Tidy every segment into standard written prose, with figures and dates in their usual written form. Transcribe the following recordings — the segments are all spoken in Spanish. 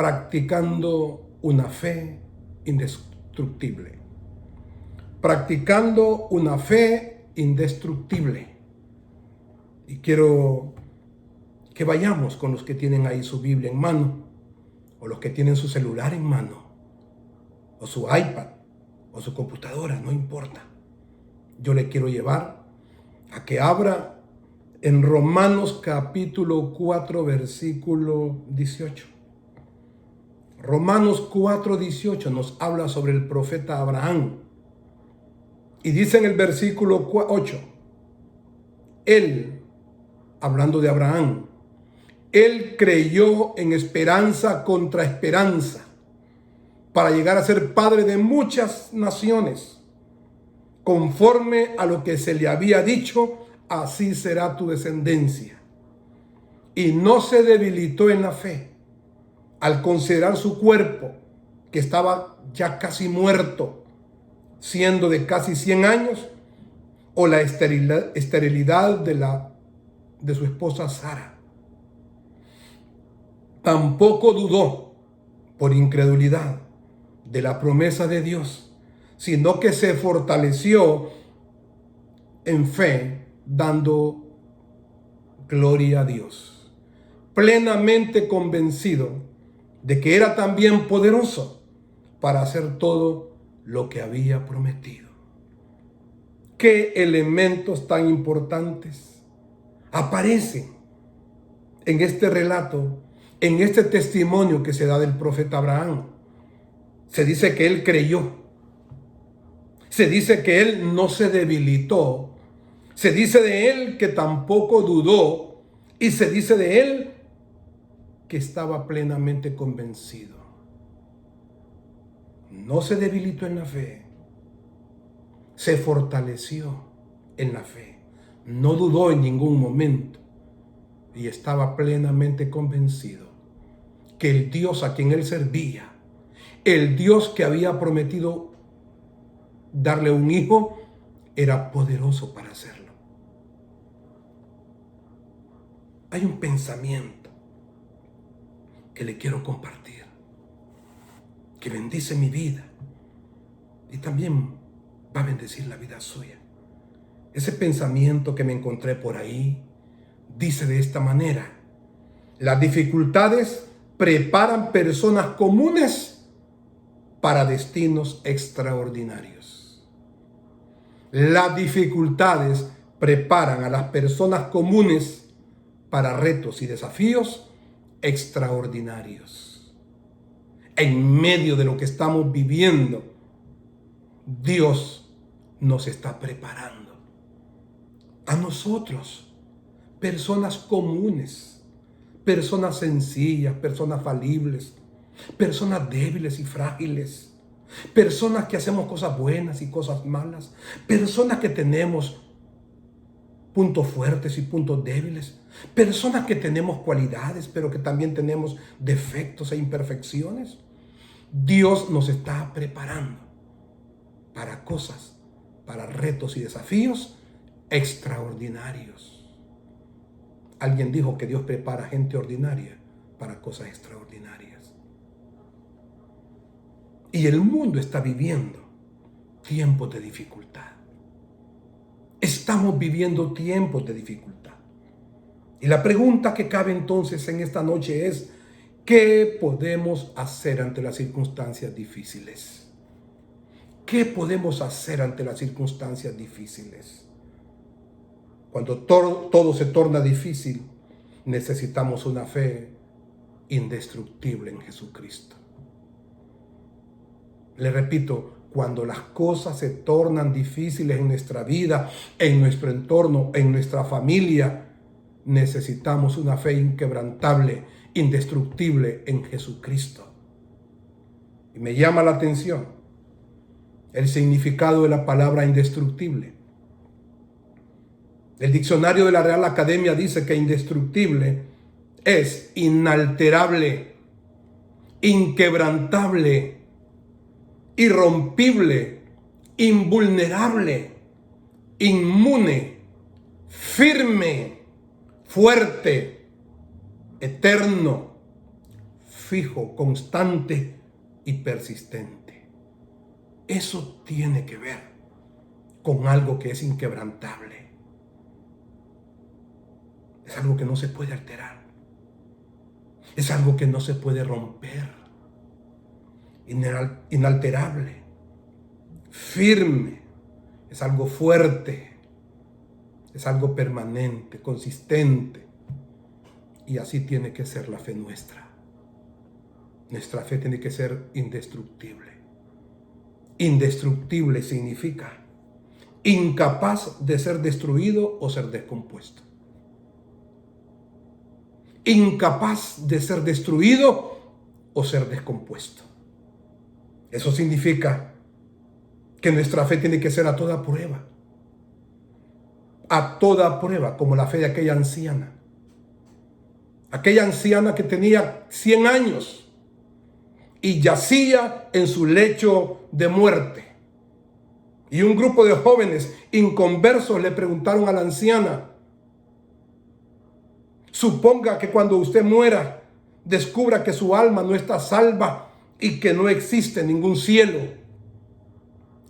practicando una fe indestructible. Practicando una fe indestructible. Y quiero que vayamos con los que tienen ahí su Biblia en mano, o los que tienen su celular en mano, o su iPad, o su computadora, no importa. Yo le quiero llevar a que abra en Romanos capítulo 4, versículo 18. Romanos 4, 18 nos habla sobre el profeta Abraham. Y dice en el versículo 8, él, hablando de Abraham, él creyó en esperanza contra esperanza para llegar a ser padre de muchas naciones. Conforme a lo que se le había dicho, así será tu descendencia. Y no se debilitó en la fe al considerar su cuerpo, que estaba ya casi muerto, siendo de casi 100 años, o la esterilidad de su esposa Sara. Tampoco dudó por incredulidad de la promesa de Dios, sino que se fortaleció en fe, dando gloria a Dios, plenamente convencido de que era también poderoso para hacer todo lo que había prometido. ¿Qué elementos tan importantes aparecen en este relato, en este testimonio que se da del profeta Abraham? Se dice que él creyó. Se dice que él no se debilitó. Se dice de él que tampoco dudó. Y se dice de él que estaba plenamente convencido. No se debilitó en la fe. Se fortaleció en la fe. No dudó en ningún momento. Y estaba plenamente convencido que el Dios a quien él servía, el Dios que había prometido darle un hijo, era poderoso para hacerlo. Hay un pensamiento que le quiero compartir, que bendice mi vida y también va a bendecir la vida suya. Ese pensamiento que me encontré por ahí dice de esta manera: las dificultades preparan personas comunes para destinos extraordinarios. Las dificultades preparan a las personas comunes para retos y desafíos extraordinarios. En medio de lo que estamos viviendo, Dios nos está preparando a nosotros, personas comunes, personas sencillas, personas falibles, personas débiles y frágiles, personas que hacemos cosas buenas y cosas malas, personas que tenemos puntos fuertes y puntos débiles, personas que tenemos cualidades pero que también tenemos defectos e imperfecciones. Dios nos está preparando para cosas, para retos y desafíos extraordinarios. Alguien dijo que Dios prepara gente ordinaria para cosas extraordinarias. Y el mundo está viviendo tiempos de dificultad. Estamos viviendo tiempos de dificultad. Y la pregunta que cabe entonces en esta noche es: ¿qué podemos hacer ante las circunstancias difíciles? ¿Qué podemos hacer ante las circunstancias difíciles? Cuando todo se torna difícil, necesitamos una fe indestructible en Jesucristo. Le repito, cuando las cosas se tornan difíciles en nuestra vida, en nuestro entorno, en nuestra familia, necesitamos una fe inquebrantable, indestructible en Jesucristo. Y me llama la atención el significado de la palabra indestructible. El diccionario de la Real Academia dice que indestructible es inalterable, inquebrantable, irrompible, invulnerable, inmune, firme, fuerte, eterno, fijo, constante y persistente. Eso tiene que ver con algo que es inquebrantable. Es algo que no se puede alterar. Es algo que no se puede romper. Inalterable. Firme. Es algo fuerte. Es algo permanente, consistente. Y así tiene que ser la fe nuestra. Nuestra fe tiene que ser indestructible. Indestructible significa incapaz de ser destruido o ser descompuesto. Incapaz de ser destruido o ser descompuesto. Eso significa que nuestra fe tiene que ser a toda prueba. A toda prueba, como la fe de aquella anciana. Aquella anciana que tenía 100 años y yacía en su lecho de muerte. Y un grupo de jóvenes inconversos le preguntaron a la anciana: suponga que cuando usted muera, descubra que su alma no está salva y que no existe ningún cielo.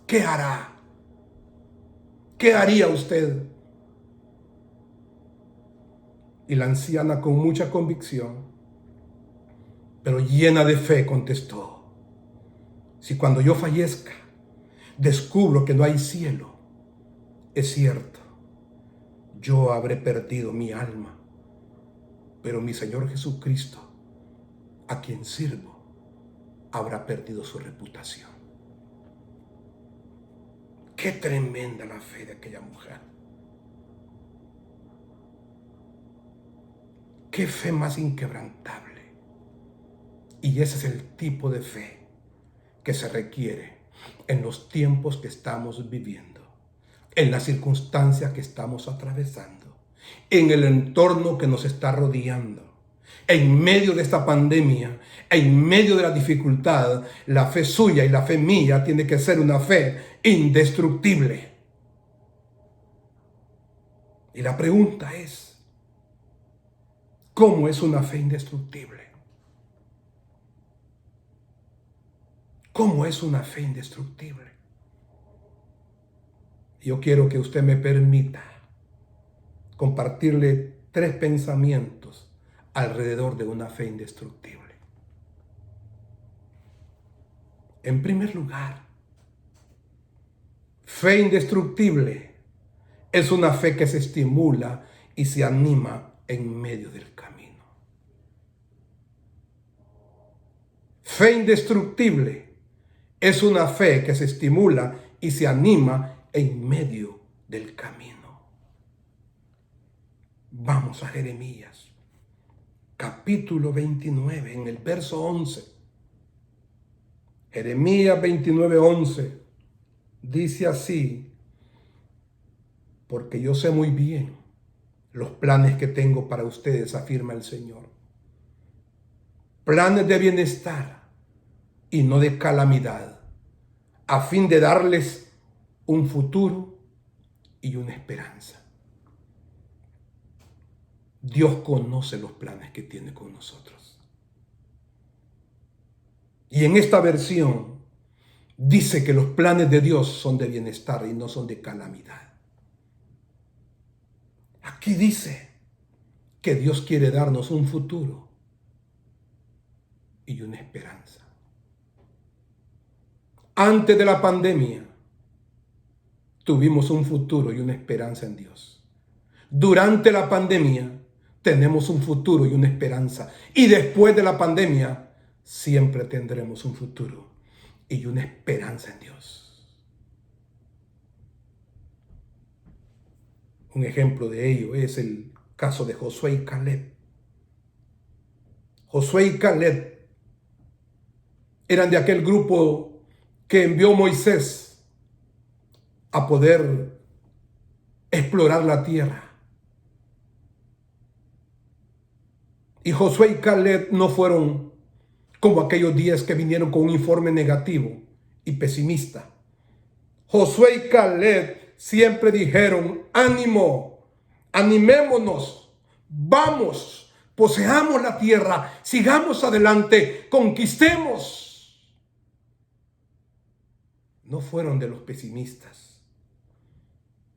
¿Qué hará? ¿Qué haría usted? Y la anciana, con mucha convicción, pero llena de fe, contestó: si cuando yo fallezca descubro que no hay cielo, es cierto, yo habré perdido mi alma, pero mi Señor Jesucristo, a quien sirvo, habrá perdido su reputación. Qué tremenda la fe de aquella mujer. Qué fe más inquebrantable. Y ese es el tipo de fe que se requiere en los tiempos que estamos viviendo, en las circunstancias que estamos atravesando, en el entorno que nos está rodeando. En medio de esta pandemia, en medio de la dificultad, la fe suya y la fe mía tiene que ser una fe indestructible. Y la pregunta es: ¿cómo es una fe indestructible? ¿Cómo es una fe indestructible? Yo quiero que usted me permita compartirle 3 pensamientos alrededor de una fe indestructible. En primer lugar, fe indestructible es una fe que se estimula y se anima en medio del camino. Fe indestructible es una fe que se estimula y se anima en medio del camino. Vamos a Jeremías, capítulo 29, en el verso 11. Jeremías 29, 11. Dice así: porque yo sé muy bien los planes que tengo para ustedes, afirma el Señor. Planes de bienestar y no de calamidad, a fin de darles un futuro y una esperanza. Dios conoce los planes que tiene con nosotros. Y en esta versión dice que los planes de Dios son de bienestar y no son de calamidad. Aquí dice que Dios quiere darnos un futuro y una esperanza. Antes de la pandemia, tuvimos un futuro y una esperanza en Dios. Durante la pandemia, tenemos un futuro y una esperanza. Y después de la pandemia, siempre tendremos un futuro y una esperanza en Dios. Un ejemplo de ello es el caso de Josué y Caleb. Josué y Caleb eran de aquel grupo que envió Moisés a poder explorar la tierra. Y Josué y Caleb no fueron como aquellos 10 que vinieron con un informe negativo y pesimista. Josué y Caleb siempre dijeron: ánimo, animémonos, vamos, poseamos la tierra, sigamos adelante, conquistemos. No fueron de los pesimistas,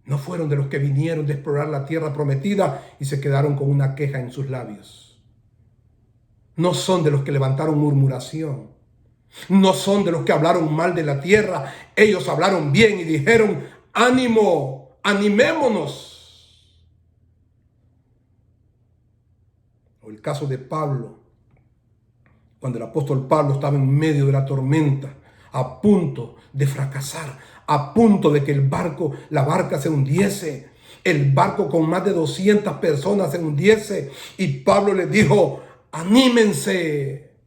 no fueron de los que vinieron de explorar la tierra prometida y se quedaron con una queja en sus labios. No son de los que levantaron murmuración, no son de los que hablaron mal de la tierra. Ellos hablaron bien y dijeron: ánimo, animémonos. O el caso de Pablo, cuando el apóstol Pablo estaba en medio de la tormenta, a punto de fracasar, a punto de que la barca se hundiese, el barco con más de 200 personas se hundiese, y Pablo les dijo: anímense,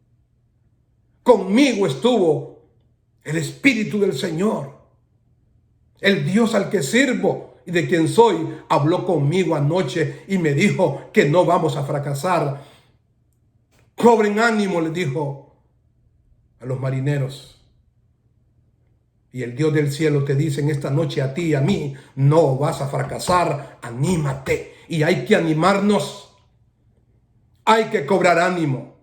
conmigo estuvo el Espíritu del Señor, el Dios al que sirvo y de quien soy, habló conmigo anoche y me dijo que no vamos a fracasar. Cobren ánimo, les dijo a los marineros. Y el Dios del cielo te dice en esta noche a ti y a mí: no vas a fracasar, anímate. Y hay que animarnos, hay que cobrar ánimo.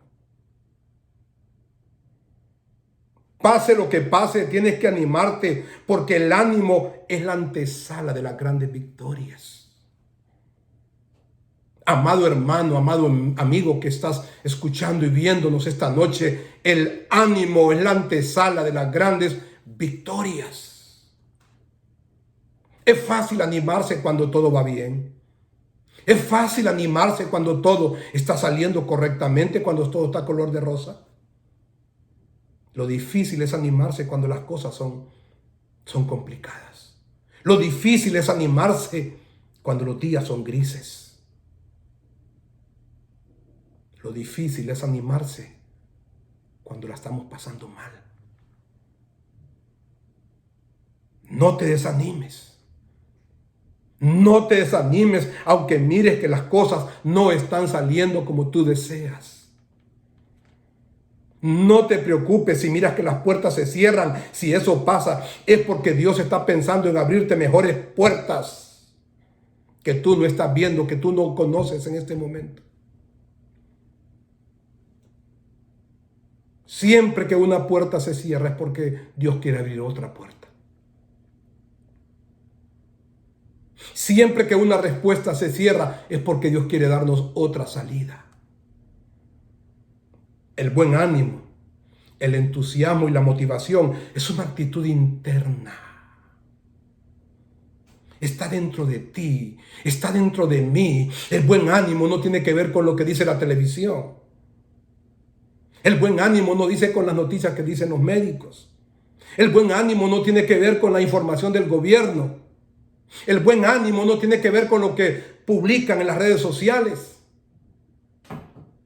Pase lo que pase, tienes que animarte, porque el ánimo es la antesala de las grandes victorias. Amado hermano, amado amigo que estás escuchando y viéndonos esta noche, el ánimo es la antesala de las grandes victorias. Es fácil animarse cuando todo va bien. Es fácil animarse cuando todo está saliendo correctamente, cuando todo está color de rosa. Lo difícil es animarse cuando las cosas son complicadas. Lo difícil es animarse cuando los días son grises. Lo difícil es animarse cuando la estamos pasando mal. No te desanimes. No te desanimes aunque mires que las cosas no están saliendo como tú deseas. No te preocupes si miras que las puertas se cierran. Si eso pasa, es porque Dios está pensando en abrirte mejores puertas que tú no estás viendo, que tú no conoces en este momento. Siempre que una puerta se cierra es porque Dios quiere abrir otra puerta. Siempre que una respuesta se cierra es porque Dios quiere darnos otra salida. El buen ánimo, el entusiasmo y la motivación es una actitud interna. Está dentro de ti, está dentro de mí. El buen ánimo no tiene que ver con lo que dice la televisión. El buen ánimo no dice con las noticias que dicen los médicos. El buen ánimo no tiene que ver con la información del gobierno. El buen ánimo no tiene que ver con lo que publican en las redes sociales.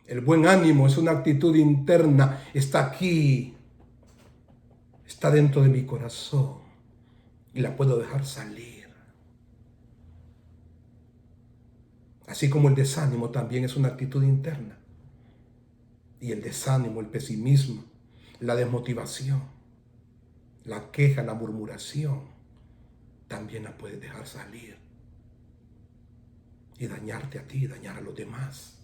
El buen ánimo es una actitud interna. Está aquí. Está dentro de mi corazón. Y la puedo dejar salir. Así como el desánimo también es una actitud interna. Y el desánimo, el pesimismo, la desmotivación, la queja, la murmuración, también la puedes dejar salir. Y dañarte a ti, dañar a los demás.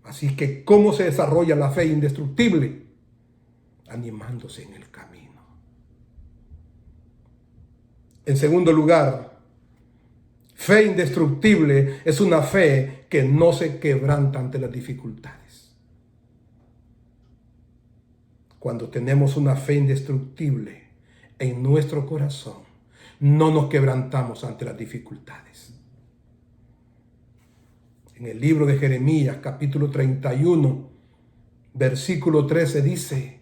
Así que, ¿cómo se desarrolla la fe indestructible? Animándose en el camino. En segundo lugar, fe indestructible es una fe que no se quebranta ante las dificultades. Cuando tenemos una fe indestructible en nuestro corazón, no nos quebrantamos ante las dificultades. En el libro de Jeremías, capítulo 31, versículo 13 dice: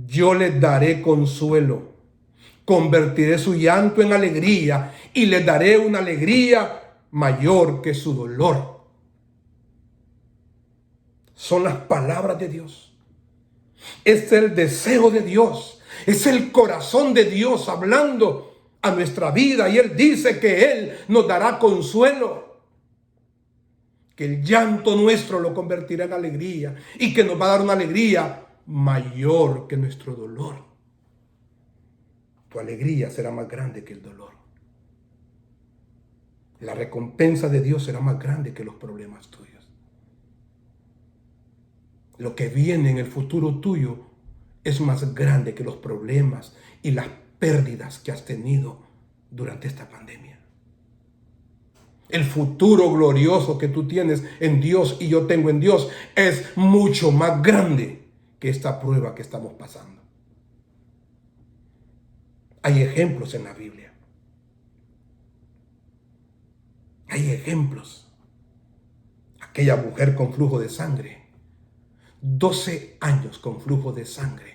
yo les daré consuelo, convertiré su llanto en alegría y les daré una alegría mayor que su dolor. Son las palabras de Dios. Es el deseo de Dios. Es el corazón de Dios hablando a nuestra vida. Y Él dice que Él nos dará consuelo. Que el llanto nuestro lo convertirá en alegría. Y que nos va a dar una alegría mayor que nuestro dolor. Tu alegría será más grande que el dolor. La recompensa de Dios será más grande que los problemas tuyos. Lo que viene en el futuro tuyo es más grande que los problemas y las pérdidas que has tenido durante esta pandemia. El futuro glorioso que tú tienes en Dios y yo tengo en Dios es mucho más grande que esta prueba que estamos pasando. Hay ejemplos en la Biblia. Hay ejemplos. Aquella mujer con flujo de sangre, 12 años con flujo de sangre.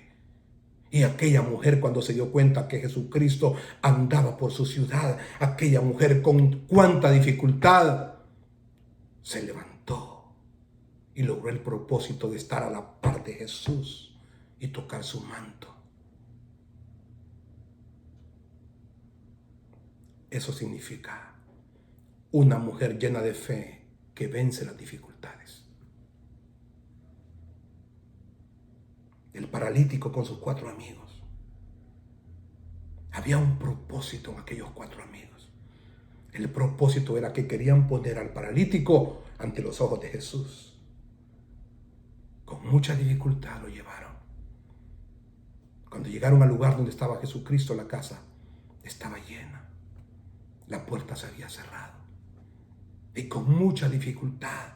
Y aquella mujer, cuando se dio cuenta que Jesucristo andaba por su ciudad, aquella mujer con cuánta dificultad se levantó y logró el propósito de estar a la par de Jesús y tocar su manto. Eso significa una mujer llena de fe que vence las dificultades. El paralítico con sus 4 amigos. Había un propósito en aquellos 4 amigos. El propósito era que querían poner al paralítico ante los ojos de Jesús. Con mucha dificultad lo llevaron. Cuando llegaron al lugar donde estaba Jesucristo, la casa estaba llena. La puerta se había cerrado. Y con mucha dificultad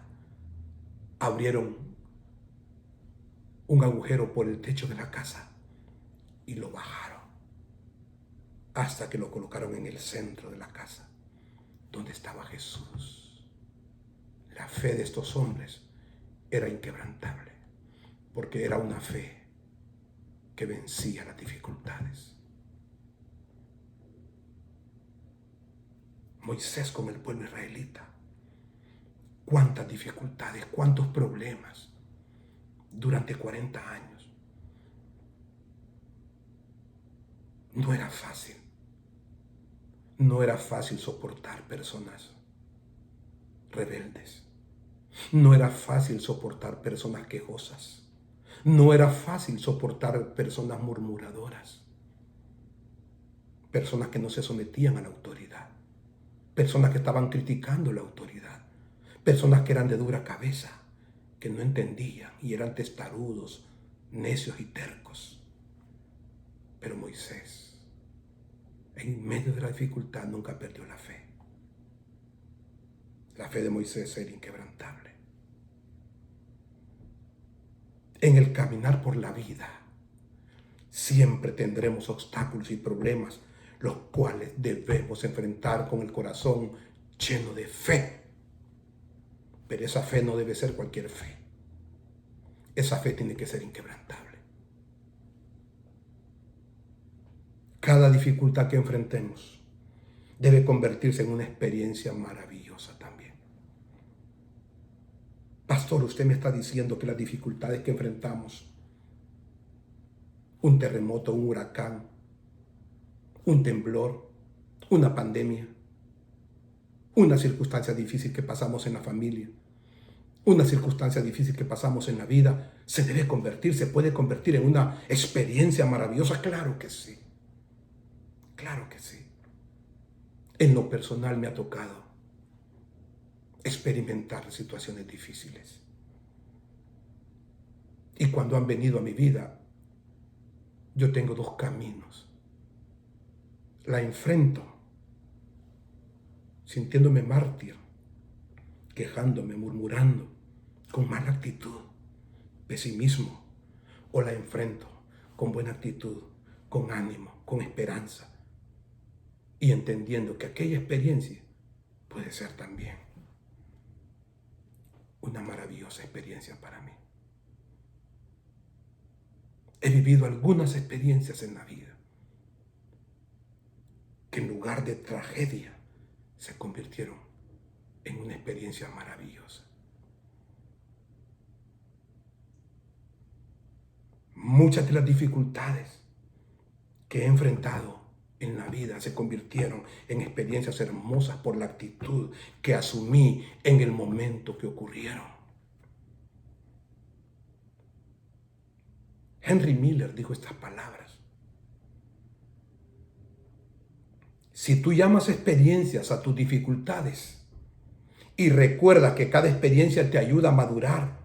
abrieron un agujero por el techo de la casa y lo bajaron hasta que lo colocaron en el centro de la casa, donde estaba Jesús. La fe de estos hombres era inquebrantable, porque era una fe que vencía las dificultades. Moisés con el pueblo israelita, cuántas dificultades, cuántos problemas durante 40 años. No era fácil. No era fácil soportar personas rebeldes. No era fácil soportar personas quejosas. No era fácil soportar personas murmuradoras. Personas que no se sometían a la autoridad. Personas que estaban criticando la autoridad. Personas que eran de dura cabeza, que no entendían y eran testarudos, necios y tercos. Pero Moisés, en medio de la dificultad, nunca perdió la fe. La fe de Moisés era inquebrantable. En el caminar por la vida, siempre tendremos obstáculos y problemas, los cuales debemos enfrentar con el corazón lleno de fe. Pero esa fe no debe ser cualquier fe. Esa fe tiene que ser inquebrantable. Cada dificultad que enfrentemos debe convertirse en una experiencia maravillosa también. Pastor, usted me está diciendo que las dificultades que enfrentamos, un terremoto, un huracán, un temblor, una pandemia, una circunstancia difícil que pasamos en la familia, una circunstancia difícil que pasamos en la vida, se debe convertir, se puede convertir en una experiencia maravillosa. Claro que sí. Claro que sí. En lo personal me ha tocado experimentar situaciones difíciles. Y cuando han venido a mi vida, yo tengo 2 caminos. La enfrento sintiéndome mártir, quejándome, murmurando, con mala actitud, pesimismo, o la enfrento con buena actitud, con ánimo, con esperanza, y entendiendo que aquella experiencia puede ser también una maravillosa experiencia para mí. He vivido algunas experiencias en la vida que en lugar de tragedia se convirtieron en una experiencia maravillosa. Muchas de las dificultades que he enfrentado en la vida se convirtieron en experiencias hermosas por la actitud que asumí en el momento que ocurrieron. Henry Miller dijo estas palabras: Si tú llamas experiencias a tus dificultades y recuerda que cada experiencia te ayuda a madurar,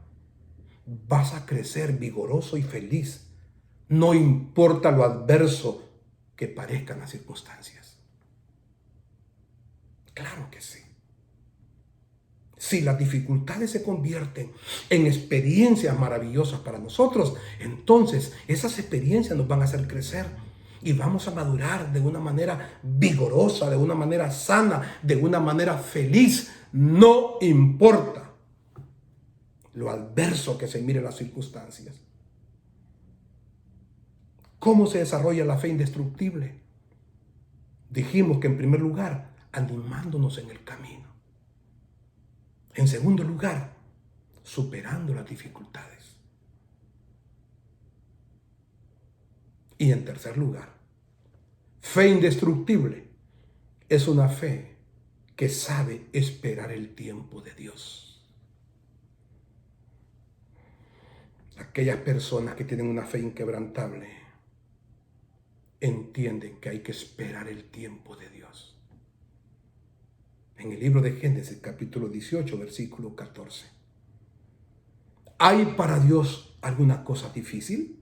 vas a crecer vigoroso y feliz. No importa lo adverso que parezcan las circunstancias. Claro que sí. Si las dificultades se convierten en experiencias maravillosas para nosotros, entonces esas experiencias nos van a hacer crecer y vamos a madurar de una manera vigorosa, de una manera sana, de una manera feliz. No importa lo adverso que se mire las circunstancias. ¿Cómo se desarrolla la fe indestructible? Dijimos que en primer lugar, animándonos en el camino. En segundo lugar, superando las dificultades. Y en tercer lugar, fe indestructible es una fe que sabe esperar el tiempo de Dios. Aquellas personas que tienen una fe inquebrantable entienden que hay que esperar el tiempo de Dios. En el libro de Génesis, capítulo 18, versículo 14. ¿Hay para Dios alguna cosa difícil?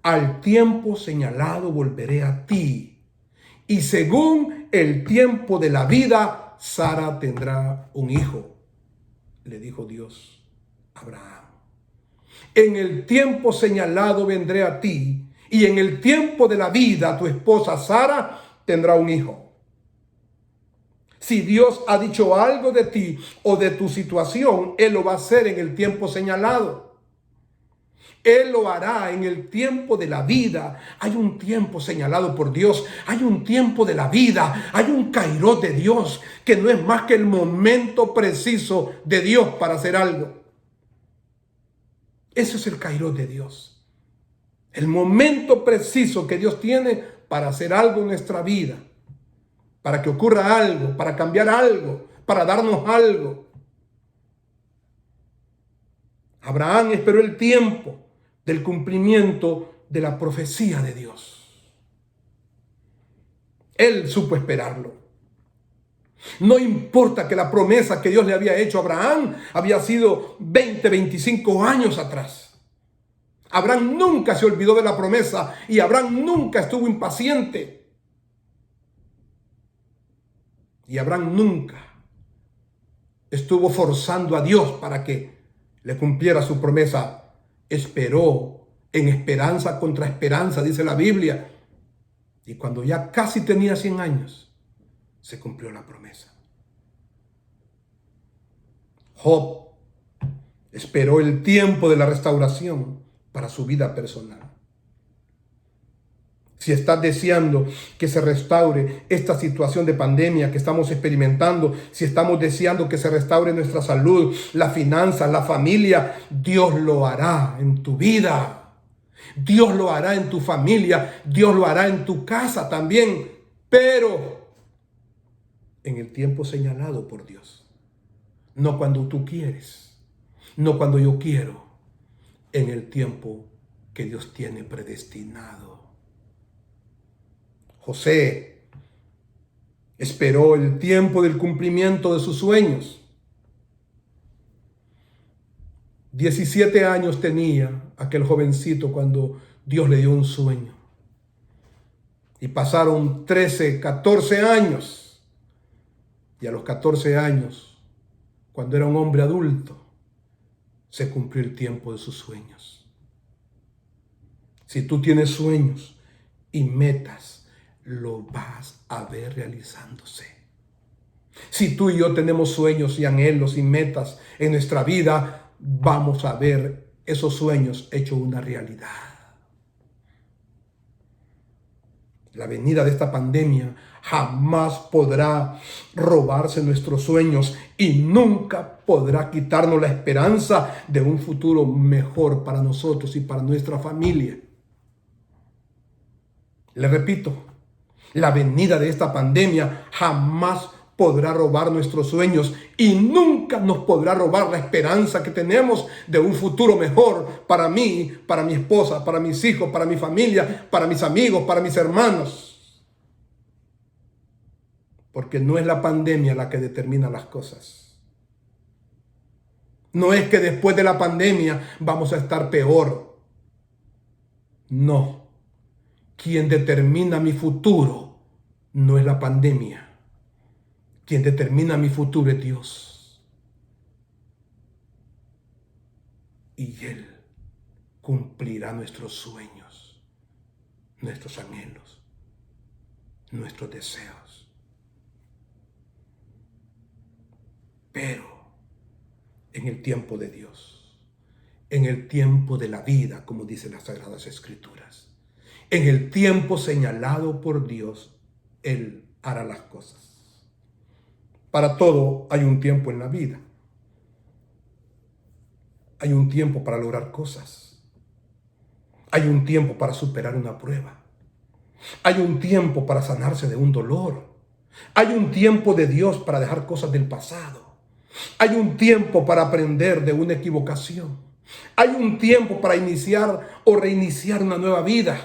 Al tiempo señalado volveré a ti, y según el tiempo de la vida, Sara tendrá un hijo, le dijo Dios a Abraham. En el tiempo señalado vendré a ti, y en el tiempo de la vida tu esposa Sara tendrá un hijo. Si Dios ha dicho algo de ti o de tu situación, Él lo va a hacer en el tiempo señalado. Él lo hará en el tiempo de la vida. Hay un tiempo señalado por Dios. Hay un tiempo de la vida. Hay un kairos de Dios que no es más que el momento preciso de Dios para hacer algo. Ese es el kairos de Dios. El momento preciso que Dios tiene para hacer algo en nuestra vida. Para que ocurra algo, para cambiar algo, para darnos algo. Abraham esperó el tiempo del cumplimiento de la profecía de Dios. Él supo esperarlo. No importa que la promesa que Dios le había hecho a Abraham había sido 20, 25 años atrás. Abraham nunca se olvidó de la promesa y Abraham nunca estuvo impaciente. Y Abraham nunca estuvo forzando a Dios para que le cumpliera su promesa. Esperó en esperanza contra esperanza, dice la Biblia. Y cuando ya casi tenía 100 años, se cumplió la promesa. Job esperó el tiempo de la restauración para su vida personal. Si estás deseando que se restaure esta situación de pandemia que estamos experimentando, si estamos deseando que se restaure nuestra salud, la finanza, la familia, Dios lo hará en tu vida. Dios lo hará en tu familia, Dios lo hará en tu casa también, pero en el tiempo señalado por Dios. No cuando tú quieres, no cuando yo quiero, en el tiempo que Dios tiene predestinado. José esperó el tiempo del cumplimiento de sus sueños. 17 años tenía aquel jovencito cuando Dios le dio un sueño. Y pasaron 13, 14 años. Y a los 14 años, cuando era un hombre adulto, se cumplió el tiempo de sus sueños. Si tú tienes sueños y metas, lo vas a ver realizándose. Si tú y yo tenemos sueños y anhelos y metas en nuestra vida, vamos a ver esos sueños hechos una realidad. La venida de esta pandemia jamás podrá robarse nuestros sueños y nunca podrá quitarnos la esperanza de un futuro mejor para nosotros y para nuestra familia. Le repito, la venida de esta pandemia jamás podrá robar nuestros sueños y nunca nos podrá robar la esperanza que tenemos de un futuro mejor para mí, para mi esposa, para mis hijos, para mi familia, para mis amigos, para mis hermanos. Porque no es la pandemia la que determina las cosas. No es que después de la pandemia vamos a estar peor. No. Quien determina mi futuro no es la pandemia. Quien determina mi futuro es Dios. Y Él cumplirá nuestros sueños, nuestros anhelos, nuestros deseos. Pero en el tiempo de Dios, en el tiempo de la vida, como dicen las Sagradas Escrituras, en el tiempo señalado por Dios, Él hará las cosas. Para todo hay un tiempo en la vida. Hay un tiempo para lograr cosas. Hay un tiempo para superar una prueba. Hay un tiempo para sanarse de un dolor. Hay un tiempo de Dios para dejar cosas del pasado. Hay un tiempo para aprender de una equivocación. Hay un tiempo para iniciar o reiniciar una nueva vida.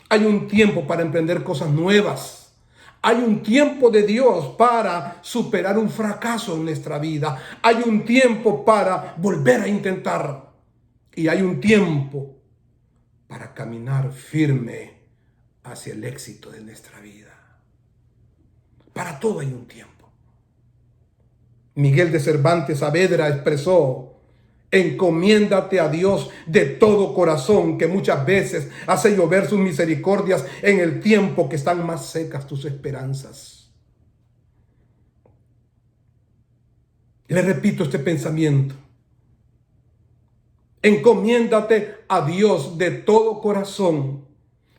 Hay un tiempo para emprender cosas nuevas. Hay un tiempo de Dios para superar un fracaso en nuestra vida. Hay un tiempo para volver a intentar. Y hay un tiempo para caminar firme hacia el éxito de nuestra vida. Para todo hay un tiempo. Miguel de Cervantes Saavedra expresó: encomiéndate a Dios de todo corazón, que muchas veces hace llover sus misericordias en el tiempo que están más secas tus esperanzas. Le repito este pensamiento: encomiéndate a Dios de todo corazón,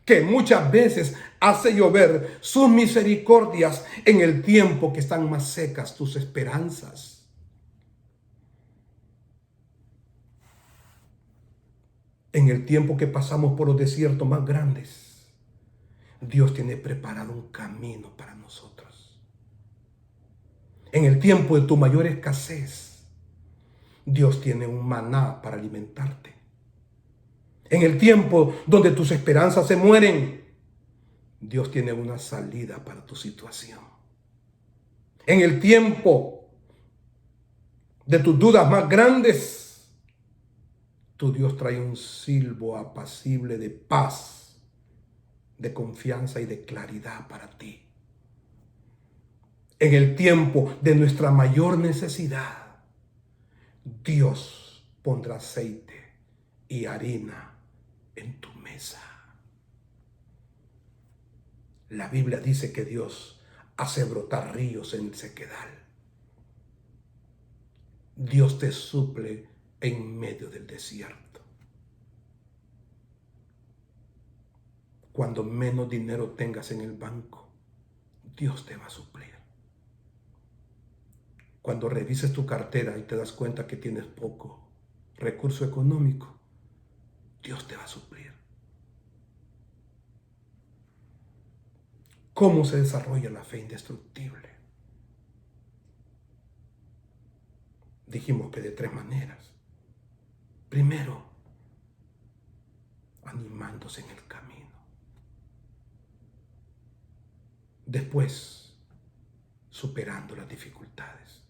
que muchas veces hace llover sus misericordias en el tiempo que están más secas tus esperanzas. En el tiempo que pasamos por los desiertos más grandes, Dios tiene preparado un camino para nosotros. En el tiempo de tu mayor escasez, Dios tiene un maná para alimentarte. En el tiempo donde tus esperanzas se mueren, Dios tiene una salida para tu situación. En el tiempo de tus dudas más grandes, tu Dios trae un silbo apacible de paz, de confianza y de claridad para ti. En el tiempo de nuestra mayor necesidad, Dios pondrá aceite y harina en tu mesa. La Biblia dice que Dios hace brotar ríos en el sequedal. Dios te suple en medio del desierto. Cuando menos dinero tengas en el banco, Dios te va a suplir. Cuando revises tu cartera y te das cuenta que tienes poco recurso económico, Dios te va a suplir. ¿Cómo se desarrolla la fe indestructible? Dijimos que de 3 maneras. Primero, animándose en el camino. Después, superando las dificultades.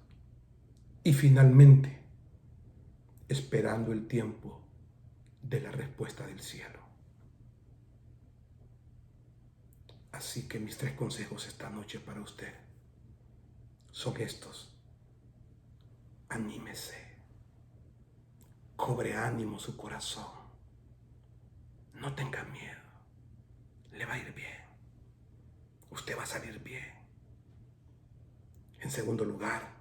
Y finalmente, esperando el tiempo de la respuesta del cielo. Así que mis 3 consejos esta noche para usted son estos. Anímese. Cobre ánimo su corazón. No tenga miedo. Le va a ir bien. Usted va a salir bien. En segundo lugar,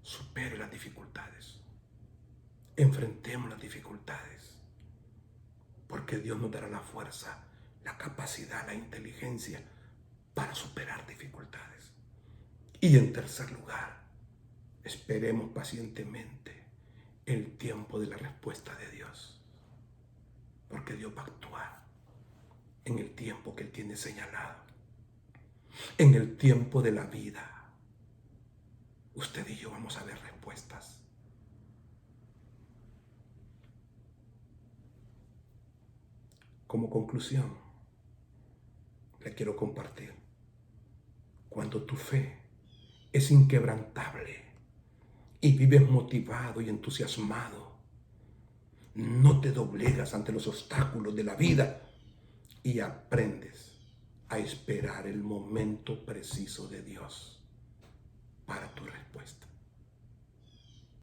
supere las dificultades. Enfrentemos las dificultades. Porque Dios nos dará la fuerza, la capacidad, la inteligencia para superar dificultades. Y en tercer lugar, esperemos pacientemente el tiempo de la respuesta de Dios. Porque Dios va a actuar en el tiempo que Él tiene señalado. En el tiempo de la vida, usted y yo vamos a ver respuestas. Como conclusión, le quiero compartir. Cuando tu fe es inquebrantable y vives motivado y entusiasmado, no te doblegas ante los obstáculos de la vida y aprendes a esperar el momento preciso de Dios para tu respuesta.